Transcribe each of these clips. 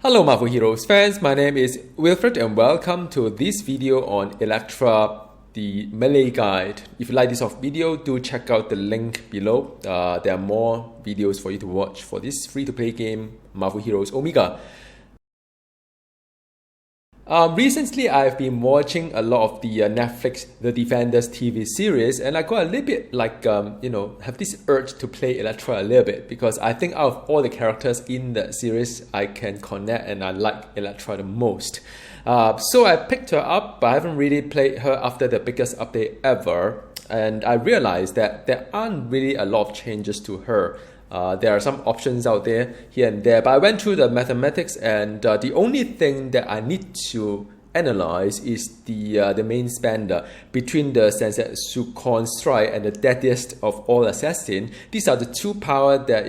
Hello Marvel Heroes fans, my name is Wilfred and welcome to this video on Elektra, the melee guide. If you like this video, do check out the link below. There are more videos for you to watch for this free-to-play game, Marvel Heroes Omega. Recently, I've been watching a lot of the Netflix The Defenders TV series, and I got a little bit like, have this urge to play Elektra a little bit because I think out of all the characters in the series, I can connect and I like Elektra the most. So I picked her up, but I haven't really played her after the biggest update ever, and I realized that there aren't really a lot of changes to her. There are some options out there here and there, but I went through the mathematics, and the only thing that I need to analyze is the main spender between the Sensei Strike and the deadliest of all assassin. These are the two power that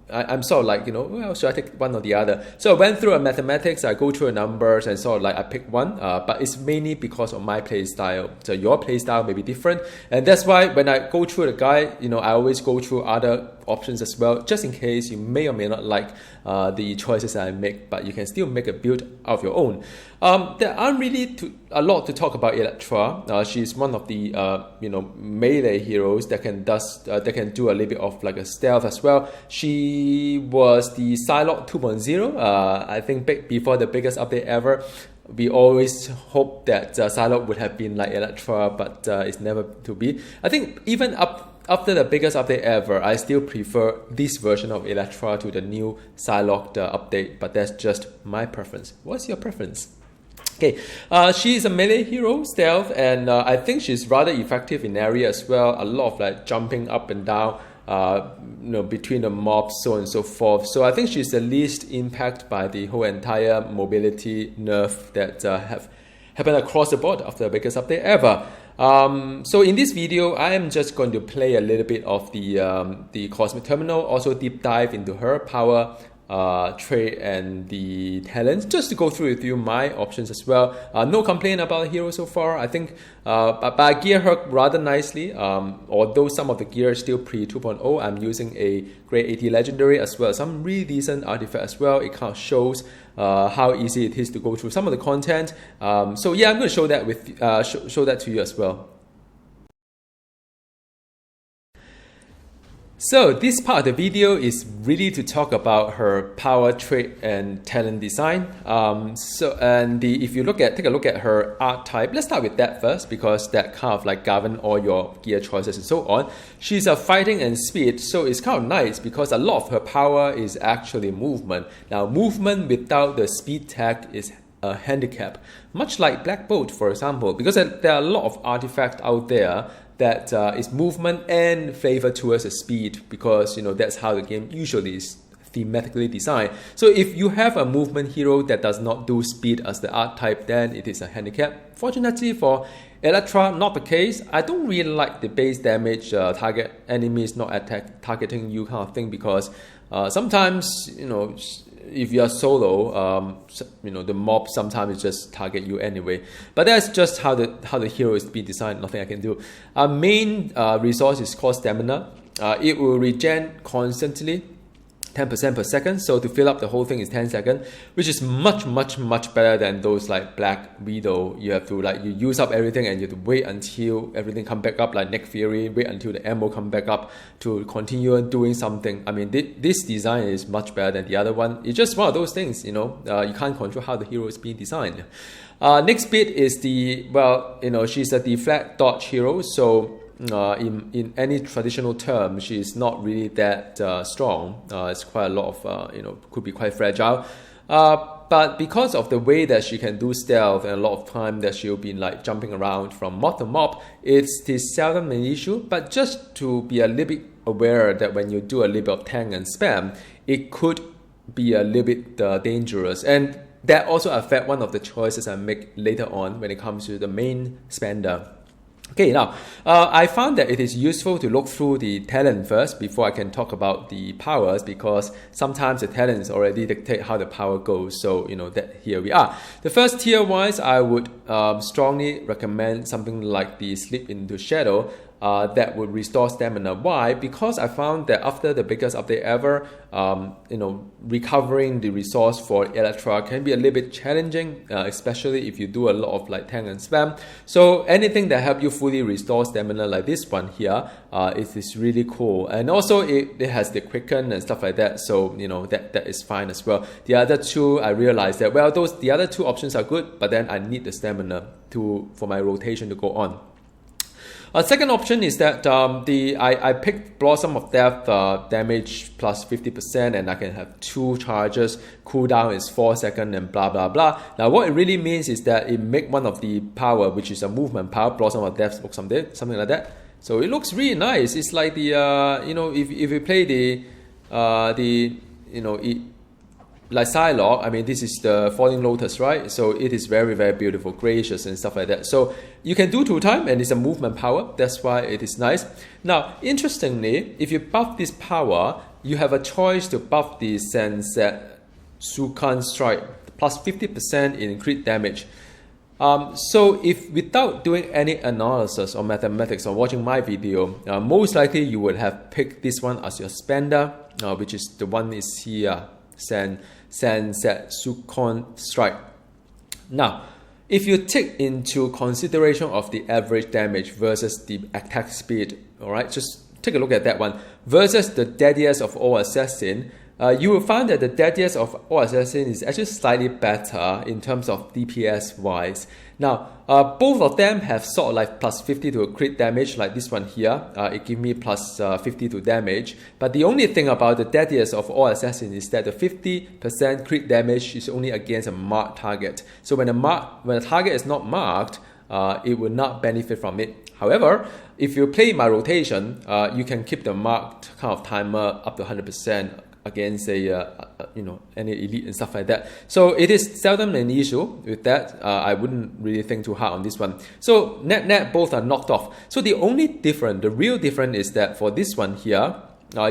I'm sort of like, well, should I take one or the other? So I went through a mathematics, I go through the numbers and sort of like I pick one, but it's mainly because of my play style. So your play style may be different, and that's why when I go through the guide, I always go through other options as well, just in case you may or may not like the choices I make, but you can still make a build of your own. There aren't really a lot to talk about Elektra. She's one of the melee heroes that can do a little bit of like a stealth as well. She was the Psylocke 2.0. I think before the biggest update ever. We always hope that Psylocke would have been like Elektra, but it's never to be. I think even after the biggest update ever, I still prefer this version of Elektra to the new Psylocke update, but that's just my preference. What's your preference? Okay, she's a melee hero, stealth, and I think she's rather effective in area as well. A lot of like jumping up and down, between the mobs, so on and so forth. So I think she's the least impacted by the whole entire mobility nerf that have happened across the board after the biggest update ever. So in this video, I am just going to play a little bit of the Cosmic Terminal, also deep dive into her power, trait and the talents, just to go through with you my options as well. No complaint about the hero so far. I think but I gear her rather nicely, although some of the gear is still pre 2.0. I'm using a grade 80 legendary as well, some really decent artifact as well. It kind of shows how easy it is to go through some of the content. So yeah, I'm going to show that with show that to you as well. So this part of the video is really to talk about her power, trait, and talent design. If you take a look at her archetype, let's start with that first because that kind of like govern all your gear choices and so on. She's a fighting and speed, so it's kind of nice because a lot of her power is actually movement. Now, movement without the speed tag is a handicap, much like Black Bolt, for example, because there are a lot of artifacts out there that is movement and flavor towards the speed, because that's how the game usually is thematically designed. So if you have a movement hero that does not do speed as the archetype, then it is a handicap. Fortunately for Elektra, not the case. I don't really like the base damage, target enemies not targeting you kind of thing, because sometimes if you are solo, the mob sometimes just target you anyway. But that's just how the hero is being designed. Nothing I can do. Our main resource is called stamina. It will regen constantly, 10% per second. So to fill up the whole thing is 10 seconds, which is much better than those like Black Widow. You have to you use up everything and you have to wait until everything come back up, like Nick Fury, wait until the ammo come back up to continue doing something. I mean, this design is much better than the other one. It's just one of those things, you can't control how the hero is being designed. Next bit is she's a deflect dodge hero, so in any traditional term, she's not really that strong. It's quite a lot of, could be quite fragile. But because of the way that she can do stealth and a lot of time that she'll be like jumping around from mob to mob, it's seldom an issue. But just to be a little bit aware that when you do a little bit of tank and spam, it could be a little bit dangerous. And that also affect one of the choices I make later on when it comes to the main spender. Okay, now I found that it is useful to look through the talent first before I can talk about the powers, because sometimes the talents already dictate how the power goes. So that here we are. The first tier wise, I would strongly recommend something like the Slip into Shadow. that would restore stamina. Why? Because I found that after the biggest update ever, recovering the resource for Elektra can be a little bit challenging, especially if you do a lot of like tank and spam. So anything that help you fully restore stamina like this one here, it is really cool. And also it has the quicken and stuff like that. So that is fine as well. The other two, I realized that the other two options are good, but then I need the stamina for my rotation to go on. Second option is that I picked Blossom of Death, damage plus 50%, and I can have 2 charges, cooldown is 4 seconds, and blah blah blah. Now what it really means is that it make one of the power, which is a movement power, Blossom of Death, something like that. So it looks really nice. It's like the if you play like Psylocke, I mean, this is the Falling Lotus, right? So it is very, very beautiful, gracious and stuff like that. So you can do 2 times and it's a movement power. That's why it is nice. Now, interestingly, if you buff this power, you have a choice to buff the Sunset Sukan Strike, plus 50% in crit damage. So if without doing any analysis or mathematics or watching my video, most likely you would have picked this one as your spender, which is the one is here. Sunset Sukan Strike. Now, if you take into consideration of the average damage versus the attack speed, all right, just take a look at that one versus the deadliest of all assassin. You will find that the deadliest of all assassin is actually slightly better in terms of DPS wise. Now, both of them have sort of like plus 50 to crit damage, like this one here. It gives me plus 50 to damage. But the only thing about the deadliest of all assassins is that the 50% crit damage is only against a marked target. So when a target is not marked, it will not benefit from it. However, if you play my rotation, you can keep the marked kind of timer up to 100%. Against any elite and stuff like that. So it is seldom an issue with that. I wouldn't really think too hard on this one. So net both are knocked off. So the real difference is that for this one here,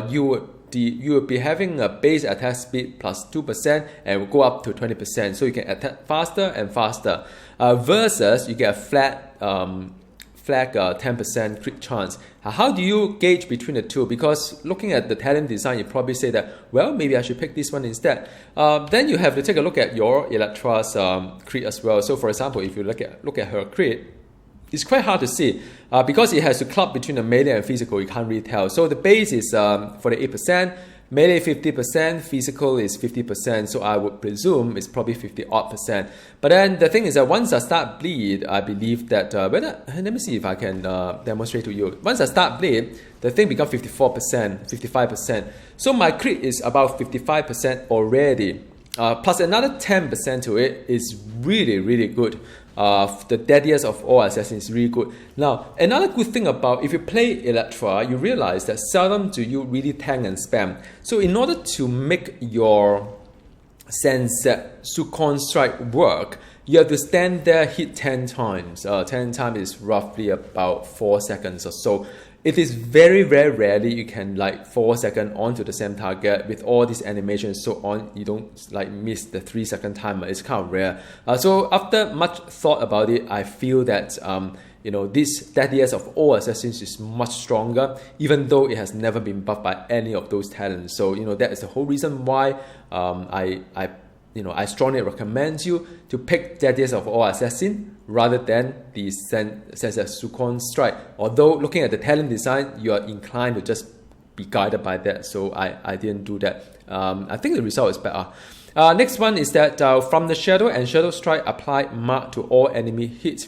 you would be having a base attack speed plus 2% and will go up to 20%. So you can attack faster and faster. Versus you get a flat 10% crit chance. How do you gauge between the two? Because looking at the talent design, you probably say that, well, maybe I should pick this one instead. Then you have to take a look at your Elektra's crit as well. So for example, if you look at her crit, it's quite hard to see because it has to club between the melee and physical. You can't really tell. So the base is 48%. Melee 50%, physical is 50%, so I would presume it's probably 50-odd%. But then the thing is that once I start bleed, I believe that, let me see if I can demonstrate to you. Once I start bleed, the thing becomes 54%, 55%. So my crit is about 55% already. Plus another 10% to it is really, really good. The deadliest of all assassins is really good. Now, another good thing about if you play Elektra, you realize that seldom do you really tank and spam. So in order to make your Sunset Sukan Strike work, you have to stand there, hit 10 times. 10 times is roughly about 4 seconds or so. It is very, very rarely you can like 4 seconds onto the same target with all these animations so on. You don't like miss the 3-second timer. It's kind of rare. So after much thought about it, I feel that this deadliest of all assassins is much stronger, even though it has never been buffed by any of those talents. So that is the whole reason why I strongly recommend you to pick deadliest of all assassin rather than the Sunset Sukan Strike. Although looking at the talent design, you are inclined to just be guided by that. So I didn't do that. I think the result is better. Next one is that from the Shadow and Shadow Strike, apply mark to all enemy hits.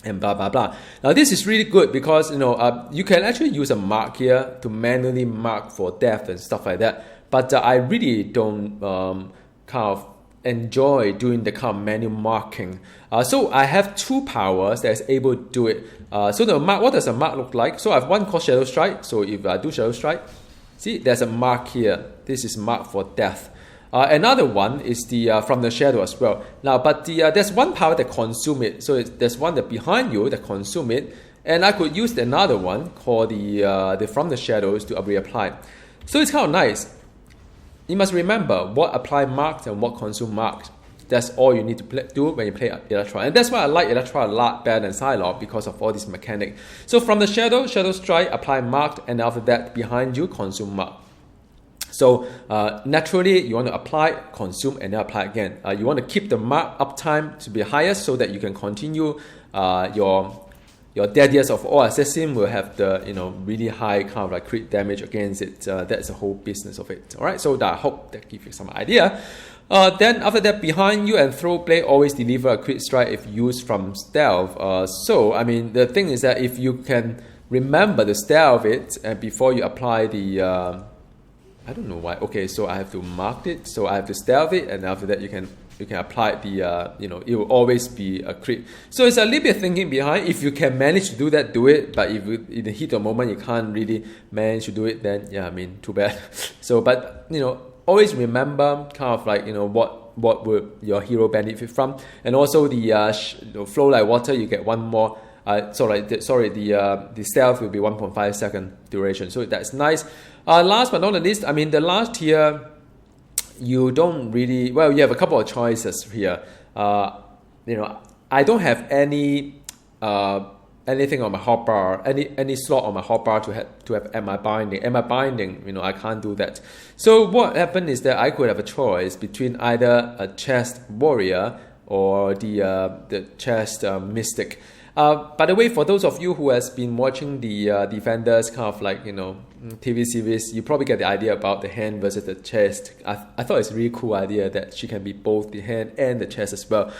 And blah blah blah. Now this is really good because you can actually use a mark here to manually mark for death and stuff like that. But I really don't kind of enjoy doing the kind of manual marking. So I have 2 powers that is able to do it. So the mark, what does a mark look like? So I have one called Shadow Strike. So if I do Shadow Strike, see there's a mark here. This is mark for death. Another one is the from the shadow as well. Now, but there's one power that consume it. So there's one that behind you that consume it, and I could use another one called the from the shadows to reapply. So it's kind of nice. You must remember what apply marked and what consume marked. That's all you need to do when you play Elektra. And that's why I like Elektra a lot better than Psylocke, because of all this mechanic. So from the Shadow Strike, apply marked, and after that, behind you, consume mark. So naturally, you want to apply, consume, and then apply again. You want to keep the mark uptime to be highest so that you can continue your deadliest of all assassin will have the really high kind of like crit damage against it. That's the whole business of it. All right, so I hope that gives you some idea. Then after that, behind you and throw blade always deliver a crit strike if used from stealth. So I mean, the thing is that if you can remember the stealth it before you apply the I don't know why. Okay, so I have to mark it. So I have to stealth it, and after that you can apply the it will always be a crit. So it's a little bit thinking behind. If you can manage to do that, do it. But if you, in the heat of the moment you can't really manage to do it, then yeah, I mean, too bad. So but always remember kind of like what would your hero benefit from, and also the flow like water, you get one more. The stealth will be 1.5 second duration. So that's nice. Last but not the least, I mean, the last tier, you don't really, well, you have a couple of choices here. I don't have any anything on my hotbar, any slot on my hotbar to have at my binding. At my binding, I can't do that. So what happened is that I could have a choice between either a chest warrior or the chest mystic. By the way, for those of you who has been watching the Defenders kind of like TV series, you probably get the idea about the hand versus the chest. I thought it's a really cool idea that she can be both the hand and the chest as well.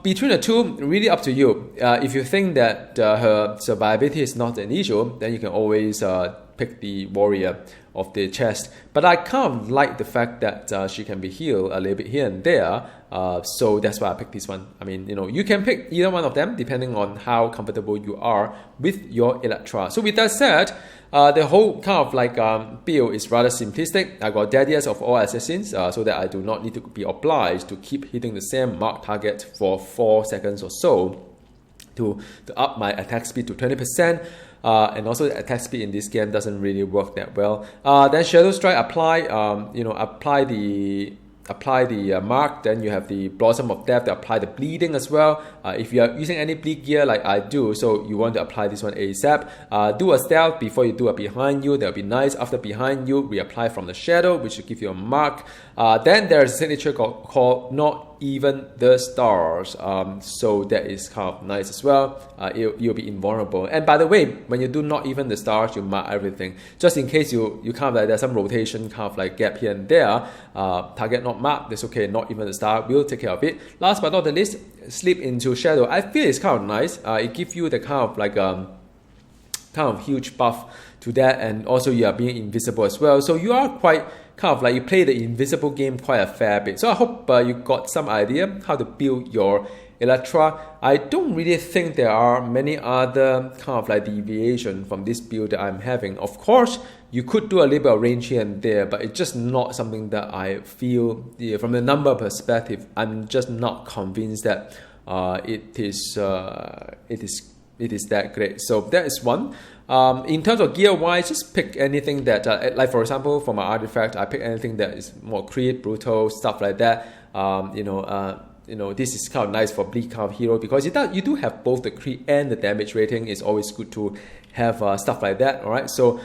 Between the two, really up to you. If you think that her survivability is not an issue, then you can always pick the warrior of the chest. But I kind of like the fact that she can be healed a little bit here and there. So that's why I picked this one. I mean, you can pick either one of them depending on how comfortable you are with your Elektra. So with that said, the whole kind of like build is rather simplistic. I got deadliest of all assassins so that I do not need to be obliged to keep hitting the same mark target for 4 seconds or so to up my attack speed to 20%. And also the attack speed in this game doesn't really work that well. Then Shadow Strike, apply the mark. Then you have the Blossom of Death to apply the bleeding as well. If you are using any bleed gear like I do, so you want to apply this one ASAP. Do a stealth before you do a behind you. That will be nice. After behind you, reapply from the shadow, which will give you a mark. Then there's a signature called Not Even the Stars. So that is kind of nice as well. You'll be invulnerable. And by the way, when you do Not Even the Stars, you mark everything. Just in case you kind of like there's some rotation kind of like gap here and there. Target not marked, that's okay. Not Even the Star, we'll take care of it. Last but not the least, Slip into Shadow. I feel it's kind of nice. It gives you the kind of like kind of huge buff to that, and also you are being invisible as well. So you are quite kind of like you play the invisible game quite a fair bit. So I hope you got some idea how to build your Elektra. I don't really think there are many other kind of like deviation from this build that I'm having. Of course, you could do a little bit of range here and there, but it's just not something that I feel from the number perspective. I'm just not convinced that it is that great. So that is one. In terms of gear wise, just pick anything that like for example for my artifact, I pick anything that is more crit, brutal, stuff like that. This is kind of nice for bleed kind of hero because you do have both the crit and the damage rating. It's always good to have stuff like that. All right. So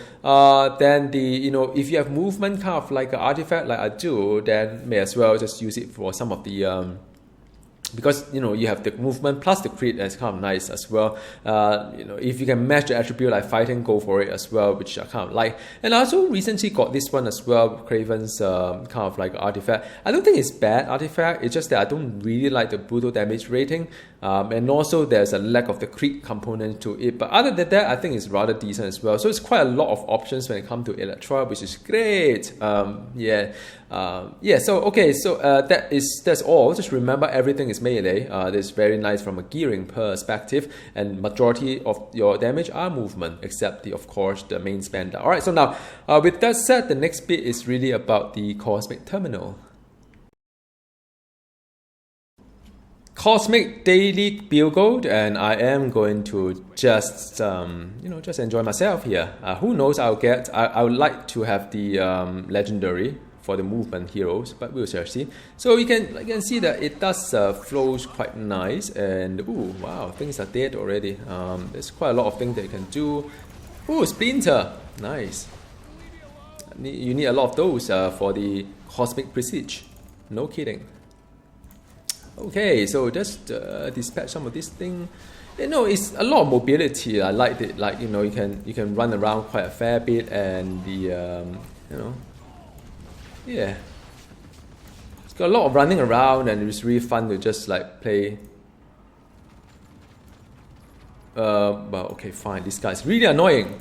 then if you have movement kind of like an artifact like I do, then may as well just use it for some of the because you have the movement plus the crit. That's kind of nice as well. If you can match the attribute like fighting, go for it as well, which I kind of like. And I also recently got this one as well, Craven's kind of like artifact. I don't think it's bad artifact. It's just that I don't really like the brutal damage rating, and also there's a lack of the crit component to it. But other than that, I think it's rather decent as well. So it's quite a lot of options when it comes to Elektra, which is great. So okay, so that's all. Just remember everything is melee. That's very nice from a gearing perspective, and majority of your damage are movement, except of course the main spender. All right, so now with that said, the next bit is really about the Cosmic Terminal. Cosmic Daily Build Gold, and I am going to just enjoy myself here. Who knows? I would like to have the legendary for the movement heroes, but we'll see. So you can see that it does flows quite nice, and ooh, wow, things are dead already. There's quite a lot of things that you can do. Ooh, Splinter, nice. You need a lot of those for the Cosmic Prestige. No kidding. Okay, so just dispatch some of this thing. You know, it's a lot of mobility. I liked it. Like, you know, you can run around quite a fair bit, and the you know, yeah, it's got a lot of running around, and it's really fun to just like play. Well, okay, fine. This guy's really annoying.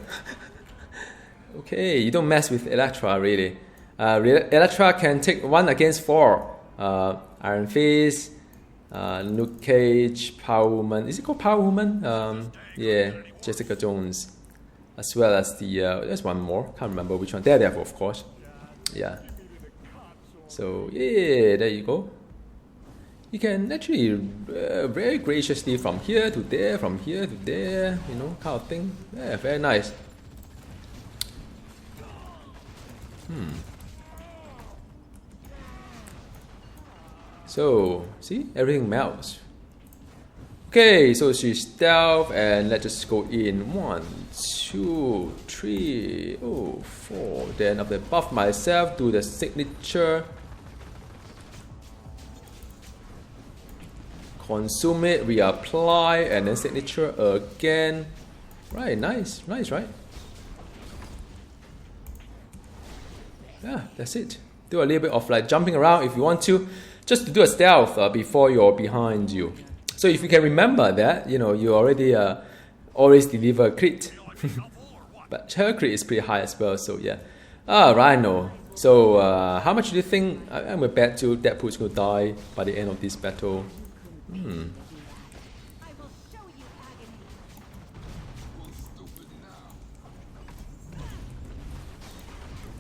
Okay, you don't mess with Elektra, really. Elektra can take 1 against 4. Iron Fist, Luke Cage, Power Woman. Is it called Power Woman? Yeah, Jessica Jones. As well as the, there's one more. Can't remember which one. Daredevil, of course. Yeah. So, yeah, there you go. You can actually very graciously from here to there, from here to there, you know, kind of thing. Yeah, very nice. So, see, everything melts. Okay, so she's stealth, and let's just go in. 1, 2, 3, 4. Then after buff myself, do the signature. Consume it, reapply, and then signature again. Right, nice, right? Yeah, that's it. Do a little bit of like jumping around if you want to, just to do a stealth before you're behind you. So if you can remember that, you know, you already always deliver a crit. But her crit is pretty high as well, so yeah. Rhino. So how much do you think, I'm a bet to Deadpool's gonna die by the end of this battle?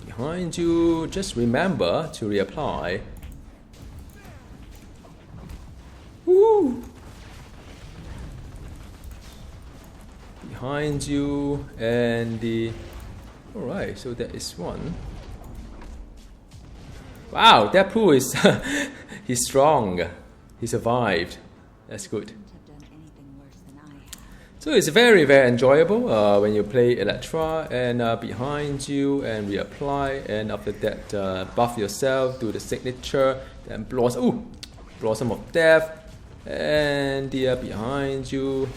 Behind you, just remember to reapply. Woo! Behind you, and the... Alright, so that is 1. Wow, Deadpool is... he's strong. He survived. That's good. So it's very, very enjoyable when you play Elektra, and behind you, and reapply, and after that buff yourself, do the signature, then Blossom of Death, and the behind you,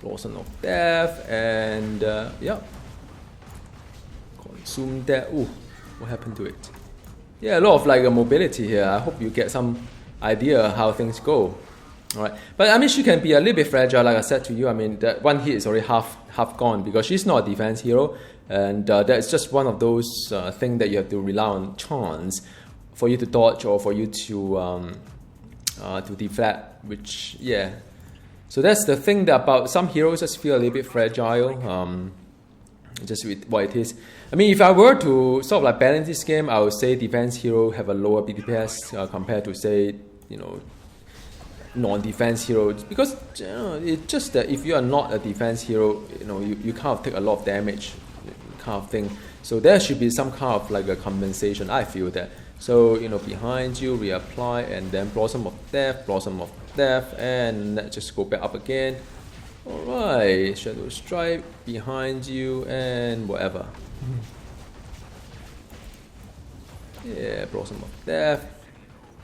Blossom of Death, and yeah, consume that. Ooh, what happened to it? Yeah, a lot of like mobility here. I hope you get some idea how things go. Alright, but I mean, she can be a little bit fragile, like I said to you. I mean, that 1 hit is already half gone because she's not a defense hero, and that's just one of those things that you have to rely on chance for you to dodge or for you to deflect. Which, yeah, so that's the thing that about some heroes just feel a little bit fragile. Just with what it is. I mean, if I were to sort of like balance this game, I would say defense hero have a lower BDPS compared to, say, you know, non-defense heroes, because it's just that if you are not a defense hero, you know, you kind of take a lot of damage, kind of thing. So there should be some kind of like a compensation. I feel that. So, you know, behind you, reapply, and then Blossom of Death, and let's just go back up again. Alright, Shadow Strike behind you, and whatever. Yeah, Blossom of Death.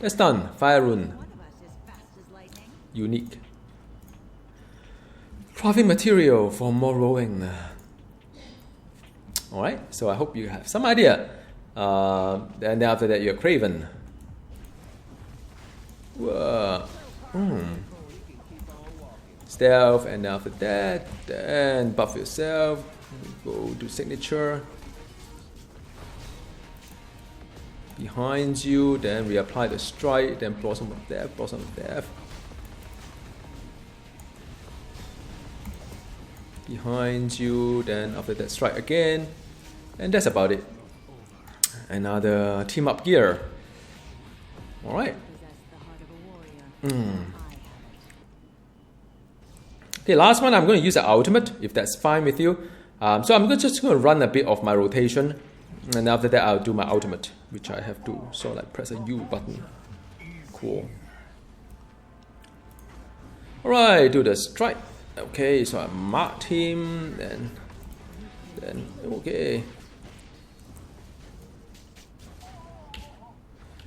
That's done. Fire Rune. Unique. Crafting material for more rowing. Alright, so I hope you have some idea. And then after that, you're Craven. Stealth, and after that, then buff yourself. Go do signature. Behind you, then reapply the strike, then Blossom of Death. Behind you, then after that strike again, and that's about it. Another team up gear. Alright. Okay, last one I'm going to use the ultimate, if that's fine with you. So I'm just going to run a bit of my rotation, and after that I'll do my ultimate, which I have to sort of like press a U button. Cool. Alright, do the strike. Okay, so I marked him, then okay.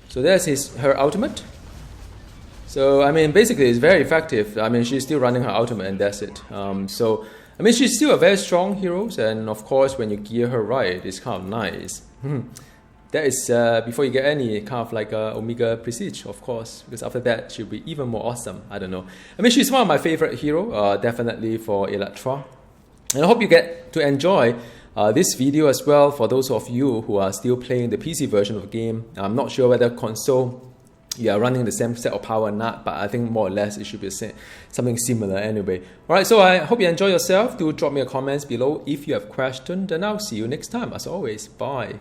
So that's her ultimate. So I mean, basically, it's very effective. I mean, she's still running her ultimate, and that's it. So I mean, she's still a very strong hero, and of course, when you gear her right, it's kind of nice. That is before you get any kind of like Omega Prestige, of course, because after that she'll be even more awesome. I don't know. I mean, she's one of my favorite hero, definitely for Elektra. And I hope you get to enjoy this video as well for those of you who are still playing the PC version of the game. I'm not sure whether console you are running the same set of power or not, but I think more or less it should be something similar anyway. Alright, so I hope you enjoy yourself. Do drop me a comments below if you have questions, and I'll see you next time. As always, bye.